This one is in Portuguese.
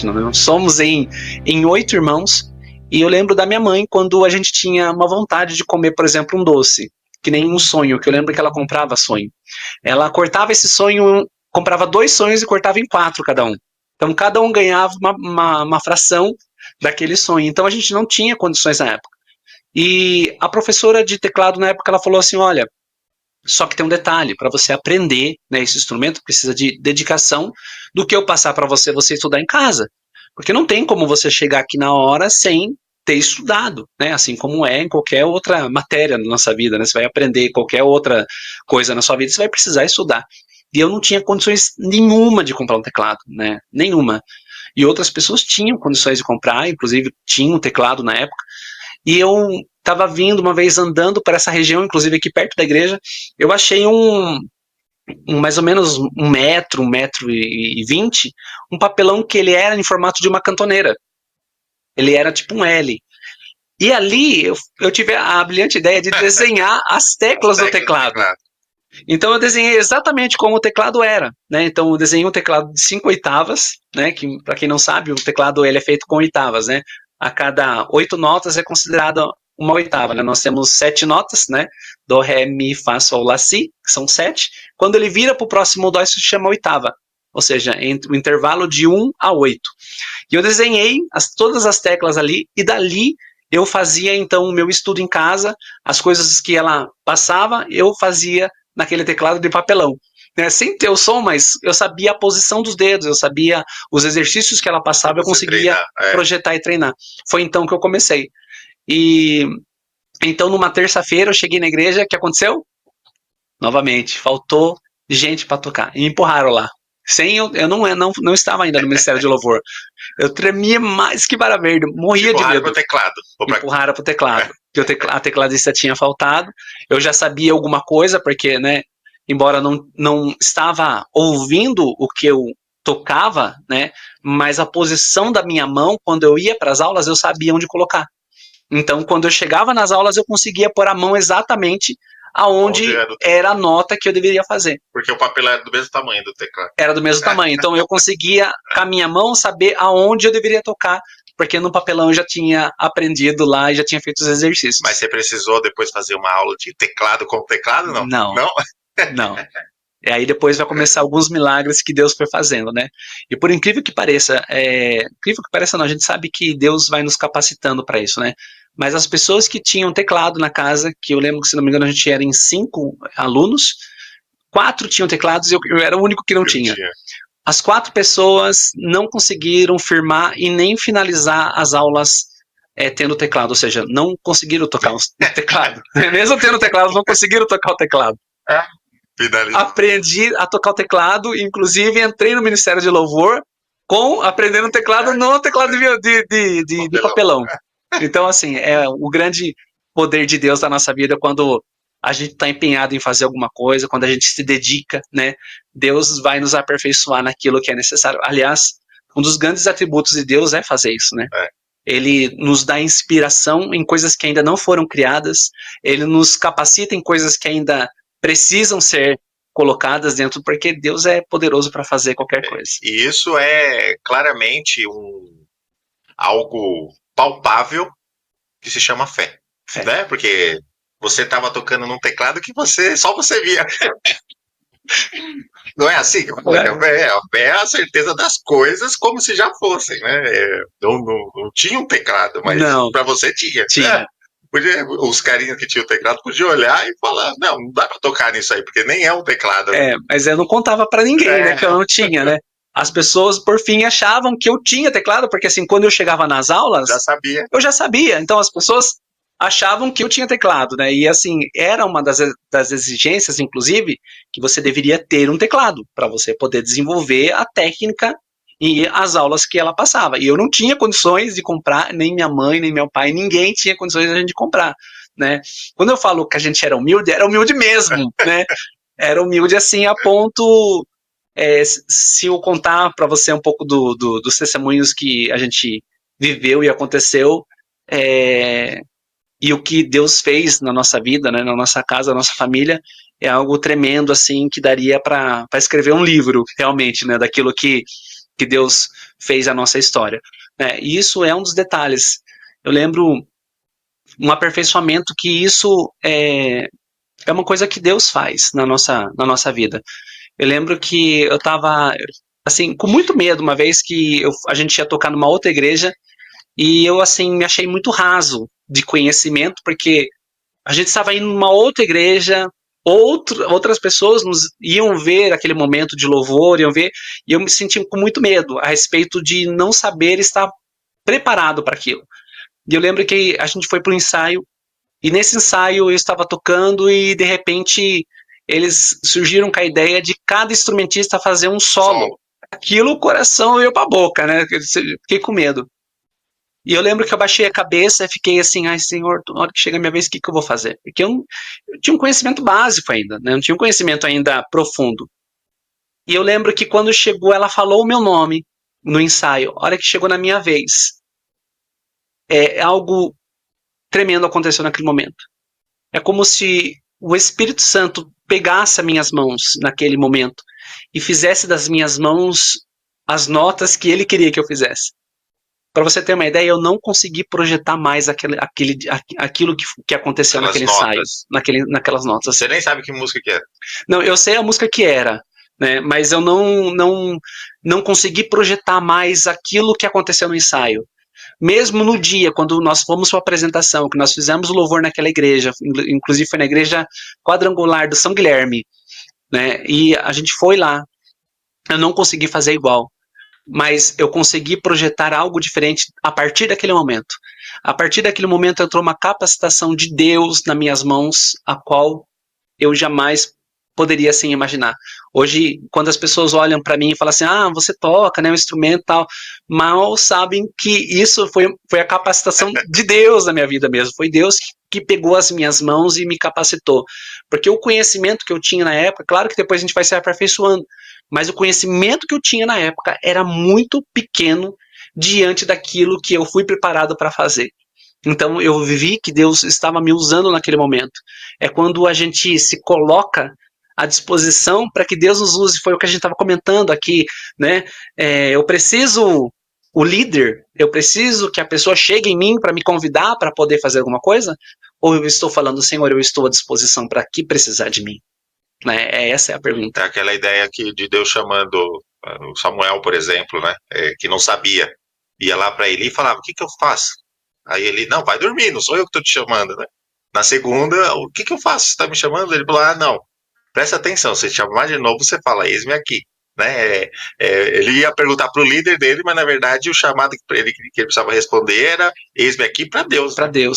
nós somos em 8 irmãos, e eu lembro da minha mãe quando a gente tinha uma vontade de comer, por exemplo, um doce, que nem um sonho, que eu lembro que ela comprava sonho. Ela cortava esse sonho, comprava 2 sonhos e cortava em 4 cada um. Então cada um ganhava uma fração daquele sonho. Então a gente não tinha condições na época. E a professora de teclado na época ela falou assim, olha, só que tem um detalhe, para você aprender, né, esse instrumento precisa de dedicação do que eu passar para você estudar em casa. Porque não tem como você chegar aqui na hora sem ter estudado, né? Assim como é em qualquer outra matéria na nossa vida, né? Você vai aprender qualquer outra coisa na sua vida, você vai precisar estudar. E eu não tinha condições nenhuma de comprar um teclado, né? Nenhuma. E outras pessoas tinham condições de comprar, inclusive tinham um teclado na época. E eu estava vindo uma vez andando para essa região, inclusive aqui perto da igreja, eu achei mais ou menos 1,20 m, um papelão que ele era em formato de uma cantoneira. Ele era tipo um L. E ali eu tive a brilhante ideia de desenhar as teclas do teclado. Então eu desenhei exatamente como o teclado era, né? Então eu desenhei um teclado de 5 oitavas, né? Que para quem não sabe, o teclado ele é feito com oitavas, né? A cada 8 notas é considerada uma oitava, né? Nós temos 7 notas, né? Do, ré, mi, fá, sol, lá, si, que são 7. Quando ele vira para o próximo dó, isso se chama oitava. Ou seja, entre o intervalo de 1 a 8. E eu desenhei todas as teclas ali, e dali eu fazia então o meu estudo em casa, as coisas que ela passava, eu fazia naquele teclado de papelão. Né? Sem ter o som, mas eu sabia a posição dos dedos, eu sabia os exercícios que ela passava, eu conseguia projetar e treinar. Foi então que eu comecei. E então numa terça-feira eu cheguei na igreja, o que aconteceu? Novamente, faltou gente para tocar. E me empurraram lá. Eu não estava ainda no Ministério de Louvor. Eu tremia mais que vara verde, morria de medo. Empurraram pro teclado. Porque a tecladista tinha faltado. Eu já sabia alguma coisa, porque, né, embora não estava ouvindo o que eu tocava, né, mas a posição da minha mão, quando eu ia para as aulas, eu sabia onde colocar. Então, quando eu chegava nas aulas, eu conseguia pôr a mão exatamente aonde era a nota que eu deveria fazer. Porque o papel era do mesmo tamanho do teclado. Era do mesmo tamanho, então eu conseguia, com a minha mão, saber aonde eu deveria tocar, porque no papelão eu já tinha aprendido lá e já tinha feito os exercícios. Mas você precisou depois fazer uma aula de teclado com teclado, não? Não. E aí depois vai começar alguns milagres que Deus foi fazendo, né? E por incrível que pareça, não, a gente sabe que Deus vai nos capacitando para isso, né? Mas as pessoas que tinham teclado na casa, que eu lembro que, se não me engano, a gente era em 5 alunos, 4 tinham teclados e eu era o único que não tinha. As 4 pessoas não conseguiram firmar e nem finalizar as aulas tendo teclado, ou seja, não conseguiram tocar o teclado. Mesmo tendo teclado, não conseguiram tocar o teclado. Aprendi a tocar o teclado, inclusive entrei no Ministério de Louvor aprendendo teclado no teclado de papelão. Então, assim, é o grande poder de Deus na nossa vida quando a gente está empenhado em fazer alguma coisa, quando a gente se dedica, né? Deus vai nos aperfeiçoar naquilo que é necessário. Aliás, um dos grandes atributos de Deus é fazer isso, né? Ele nos dá inspiração em coisas que ainda não foram criadas, ele nos capacita em coisas que ainda precisam ser colocadas dentro, porque Deus é poderoso para fazer qualquer coisa. E isso é claramente algo palpável que se chama fé. Né? Porque você estava tocando num teclado que só você via. Não é assim? A fé é a certeza das coisas como se já fossem, né? Não tinha um teclado, mas para você tinha. Tinha. Os carinhos que tinham o teclado podiam olhar e falar, não dá para tocar nisso aí, porque nem é um teclado. Mas eu não contava para ninguém, né, que eu não tinha, né? As pessoas, por fim, achavam que eu tinha teclado, porque assim, quando eu chegava nas aulas, eu já sabia. Então as pessoas achavam que eu tinha teclado, né? E assim, era uma das exigências, inclusive, que você deveria ter um teclado, para você poder desenvolver a técnica e as aulas que ela passava. E eu não tinha condições de comprar, nem minha mãe, nem meu pai, ninguém tinha condições de comprar, né? Quando eu falo que a gente era humilde mesmo, né? Era humilde assim a ponto, se eu contar para você um pouco dos testemunhos que a gente viveu e aconteceu, e o que Deus fez na nossa vida, né, na nossa casa, na nossa família, é algo tremendo, assim, que daria para escrever um livro, realmente, né, daquilo que que Deus fez a nossa história. E isso é um dos detalhes. Eu lembro um aperfeiçoamento que isso é uma coisa que Deus faz na nossa vida. Eu lembro que eu estava, assim, com muito medo uma vez que a gente ia tocar numa outra igreja e eu, assim, me achei muito raso de conhecimento, porque a gente estava indo numa outra igreja, outras pessoas iam ver aquele momento de louvor, iam ver, e eu me senti com muito medo a respeito de não saber estar preparado para aquilo. E eu lembro que a gente foi para o ensaio, e nesse ensaio eu estava tocando e de repente eles surgiram com a ideia de cada instrumentista fazer um solo. Aquilo, o coração veio para a boca, né? Fiquei com medo. E eu lembro que eu baixei a cabeça e fiquei assim, ai Senhor, na hora que chega a minha vez, o que eu vou fazer? Porque eu tinha um conhecimento básico ainda, né? Não tinha um conhecimento ainda profundo. E eu lembro que quando chegou, ela falou o meu nome no ensaio. A hora que chegou na minha vez, algo tremendo aconteceu naquele momento. É como se o Espírito Santo pegasse as minhas mãos naquele momento e fizesse das minhas mãos as notas que ele queria que eu fizesse. Para você ter uma ideia, eu não consegui projetar mais aquilo que aconteceu naquele ensaio, naquelas notas. Você nem sabe que música que era. Não, eu sei a música que era, né? Mas eu não consegui projetar mais aquilo que aconteceu no ensaio. Mesmo no dia, quando nós fomos para a apresentação, que nós fizemos o louvor naquela igreja, inclusive foi na igreja quadrangular do São Guilherme, né? E a gente foi lá, eu não consegui fazer igual, mas eu consegui projetar algo diferente a partir daquele momento. A partir daquele momento entrou uma capacitação de Deus nas minhas mãos, a qual eu jamais poderia assim imaginar. Hoje, quando as pessoas olham para mim e falam assim, você toca, né, um instrumento e tal, mal sabem que isso foi a capacitação de Deus na minha vida mesmo. Foi Deus que pegou as minhas mãos e me capacitou. Porque o conhecimento que eu tinha na época, claro que depois a gente vai se aperfeiçoando, mas o conhecimento que eu tinha na época era muito pequeno diante daquilo que eu fui preparado para fazer. Então eu vi que Deus estava me usando naquele momento. É quando a gente se coloca à disposição para que Deus nos use. Foi o que a gente estava comentando aqui, né? Eu preciso, o líder, eu preciso que a pessoa chegue em mim para me convidar para poder fazer alguma coisa? Ou eu estou falando, Senhor, eu estou à disposição para que precisar de mim? Né? Essa é a pergunta. É aquela ideia aqui de Deus chamando o Samuel, por exemplo, né? Que não sabia. Ia lá para ele e falava, o que eu faço? Aí ele, não, vai dormir, não sou eu que estou te chamando, né? Na segunda, o que eu faço? Você está me chamando? Ele falou, não, presta atenção, se te chamar de novo, você fala, eis-me aqui. Né? Ele ia perguntar para o líder dele, mas na verdade o chamado que ele precisava responder era eis-me aqui para Deus. Para né? Deus.